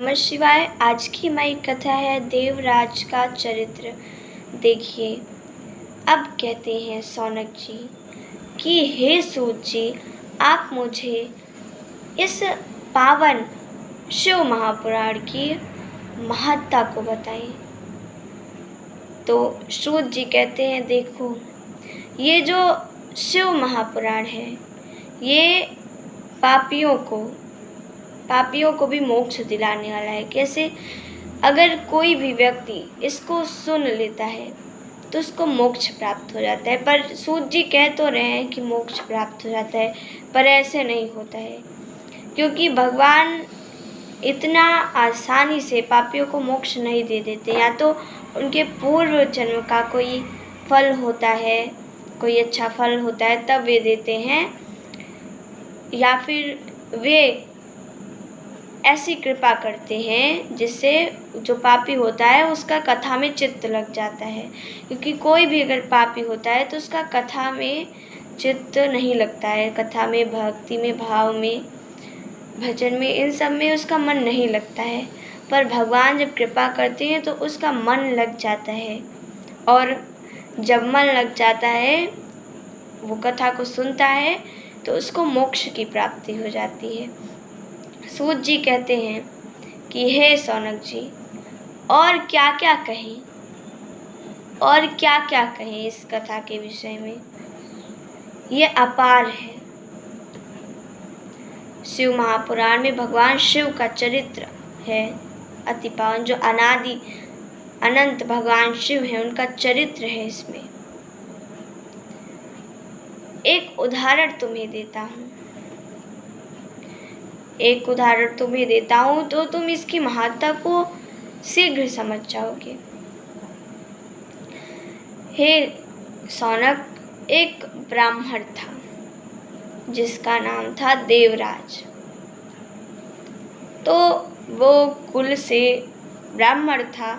नमः शिवाय। आज की हमारी कथा है देवराज का चरित्र। देखिए, अब कहते हैं शौनक जी कि हे सूत जी, आप मुझे इस पावन शिव महापुराण की महत्ता को बताएं। तो सूत जी कहते हैं, देखो, ये जो शिव महापुराण है, ये पापियों को भी मोक्ष दिलाने वाला है। कैसे? अगर कोई भी व्यक्ति इसको सुन लेता है तो उसको मोक्ष प्राप्त हो जाता है। पर सूत जी कह तो रहे हैं कि मोक्ष प्राप्त हो जाता है, पर ऐसे नहीं होता है, क्योंकि भगवान इतना आसानी से पापियों को मोक्ष नहीं दे देते। या तो उनके पूर्व जन्म का कोई फल होता है, कोई अच्छा फल होता है, तब वे देते हैं, या फिर वे ऐसी कृपा करते हैं जिससे जो पापी होता है उसका कथा में चित्त लग जाता है। क्योंकि कोई भी अगर पापी होता है तो उसका कथा में चित्त नहीं लगता है, कथा में, भक्ति में, भाव में, भजन में, इन सब में उसका मन नहीं लगता है। पर भगवान जब कृपा करते हैं तो उसका मन लग जाता है, और जब मन लग जाता है, वो कथा को सुनता है, तो उसको मोक्ष की प्राप्ति हो जाती है। सूत जी कहते हैं कि हे शौनक जी, और क्या क्या कहें इस कथा के विषय में। ये अपार है। शिव महापुराण में भगवान शिव का चरित्र है अति पावन। जो अनादि अनंत भगवान शिव है, उनका चरित्र है इसमें। एक उदाहरण तुम्हें देता हूँ तो तुम इसकी महत्ता को शीघ्र समझ जाओगे। हे शौनक, एक ब्राह्मण था जिसका नाम था देवराज। तो वो कुल से ब्राह्मण था,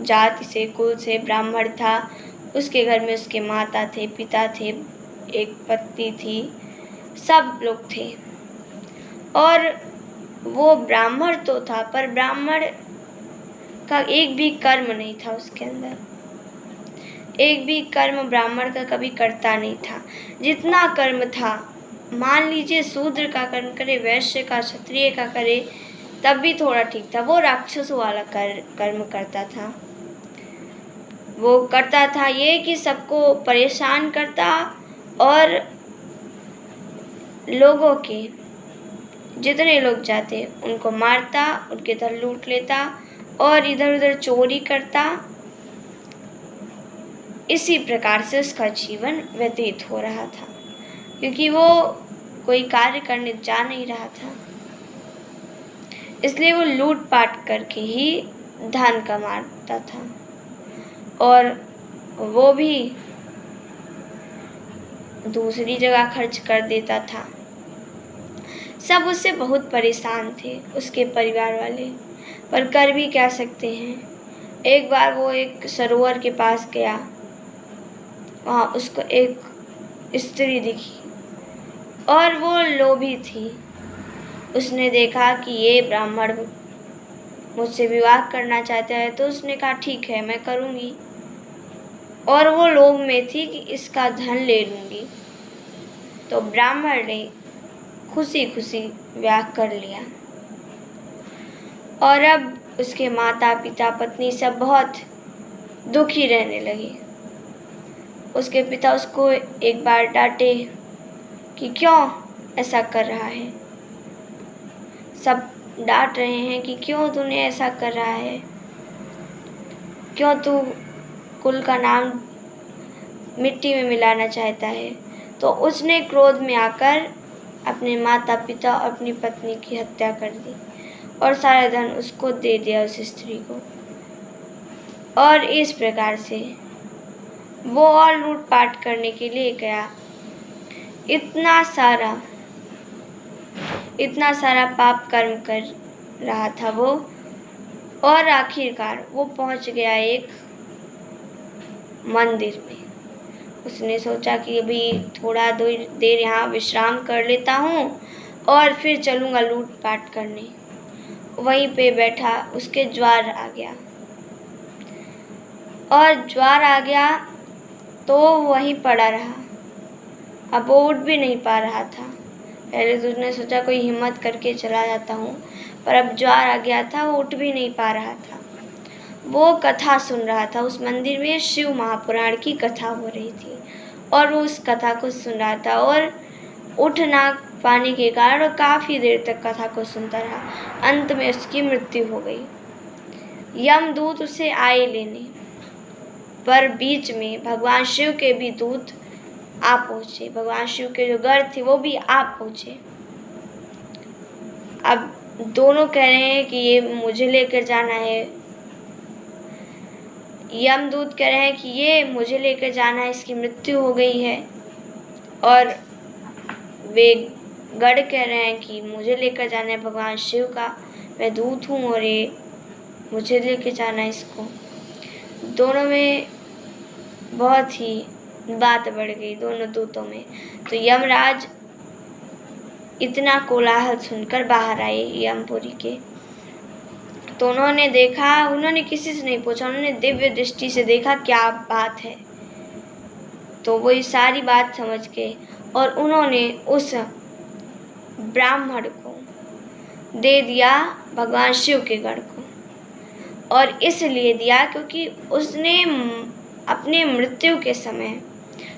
जाति से, कुल से ब्राह्मण था। उसके घर में उसके माता थे, पिता थे, एक पत्नी थी, सब लोग थे। और वो ब्राह्मण तो था, पर ब्राह्मण का एक भी कर्म नहीं था उसके अंदर। एक भी कर्म ब्राह्मण का कभी करता नहीं था। जितना कर्म था, मान लीजिए शूद्र का कर्म करे, वैश्य का, क्षत्रिय का करे, तब भी थोड़ा ठीक था। वो राक्षसों वाला कर्म करता था। वो करता था ये कि सबको परेशान करता, और लोगों के जितने लोग जाते उनको मारता, उनके धन लूट लेता, और इधर उधर चोरी करता। इसी प्रकार से उसका जीवन व्यतीत हो रहा था, क्योंकि वो कोई कार्य करने जा नहीं रहा था। इसलिए वो लूटपाट करके ही धन कमाता था, और वो भी दूसरी जगह खर्च कर देता था। सब उससे बहुत परेशान थे, उसके परिवार वाले, पर कर भी क्या सकते हैं। एक बार वो एक सरोवर के पास गया, वहाँ उसको एक स्त्री दिखी, और वो लोभी थी। उसने देखा कि ये ब्राह्मण मुझसे विवाह करना चाहता है, तो उसने कहा ठीक है, मैं करूँगी। और वो लोभ में थी कि इसका धन ले लूँगी। तो ब्राह्मण ने खुशी खुशी विवाह कर लिया। और अब उसके माता पिता, पत्नी सब बहुत दुखी रहने लगे। उसके पिता उसको एक बार डांटे कि क्यों ऐसा कर रहा है। सब डांट रहे हैं कि क्यों तूने ऐसा कर रहा है, क्यों तू कुल का नाम मिट्टी में मिलाना चाहता है। तो उसने क्रोध में आकर अपने माता पिता और अपनी पत्नी की हत्या कर दी, और सारा धन उसको दे दिया, उस स्त्री को। और इस प्रकार से वो और लूटपाट करने के लिए गया। इतना सारा पाप कर्म कर रहा था वो, और आखिरकार वो पहुंच गया एक मंदिर में। उसने सोचा कि अभी थोड़ा देर यहाँ विश्राम कर लेता हूँ, और फिर चलूँगा लूटपाट करने। वहीं पे बैठा, उसके ज्वर आ गया और ज्वर आ गया तो वहीं पड़ा रहा। अब वो उठ भी नहीं पा रहा था। पहले तो उसने सोचा कोई हिम्मत करके चला जाता हूँ, पर अब ज्वर आ गया था, वो उठ भी नहीं पा रहा था। वो कथा सुन रहा था। उस मंदिर में शिव महापुराण की कथा हो रही थी और वो उस कथा को सुन रहा था और उठ ना पाने के कारण वो काफ़ी देर तक कथा को सुनता रहा। अंत में उसकी मृत्यु हो गई। यमदूत उसे आए लेने, पर बीच में भगवान शिव के भी दूत आ पहुँचे। भगवान शिव के जो गढ़ थे वो भी आ पहुँचे। अब दोनों कह रहे हैं कि ये मुझे लेकर जाना है। यमदूत कह रहे हैं कि ये मुझे लेकर जाना है, इसकी मृत्यु हो गई है। और वे गढ़ कह रहे हैं कि मुझे लेकर जाना है भगवान शिव का, मैं दूत हूँ और ये मुझे लेकर जाना है इसको। दोनों में बहुत ही बात बढ़ गई दोनों दूतों में। तो यमराज इतना कोलाहल सुनकर बाहर आए यमपुरी के। तो उन्होंने देखा, उन्होंने किसी से नहीं पूछा, उन्होंने दिव्य दृष्टि से देखा क्या बात है। तो वो ये सारी बात समझ गए और उन्होंने उस ब्राह्मण को दे दिया भगवान शिव के गढ़ को। और इसलिए दिया क्योंकि उसने अपने मृत्यु के समय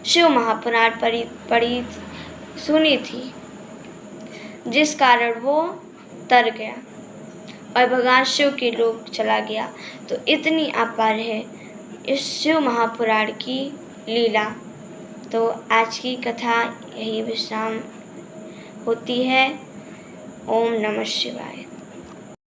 शिव महापुराण पढ़ी सुनी थी, जिस कारण वो तर गया और भगवान शिव के लोक चला गया। तो इतनी अपार है इस शिव महापुराण की लीला। तो आज की कथा यही विश्राम होती है। ओम नमः शिवाय।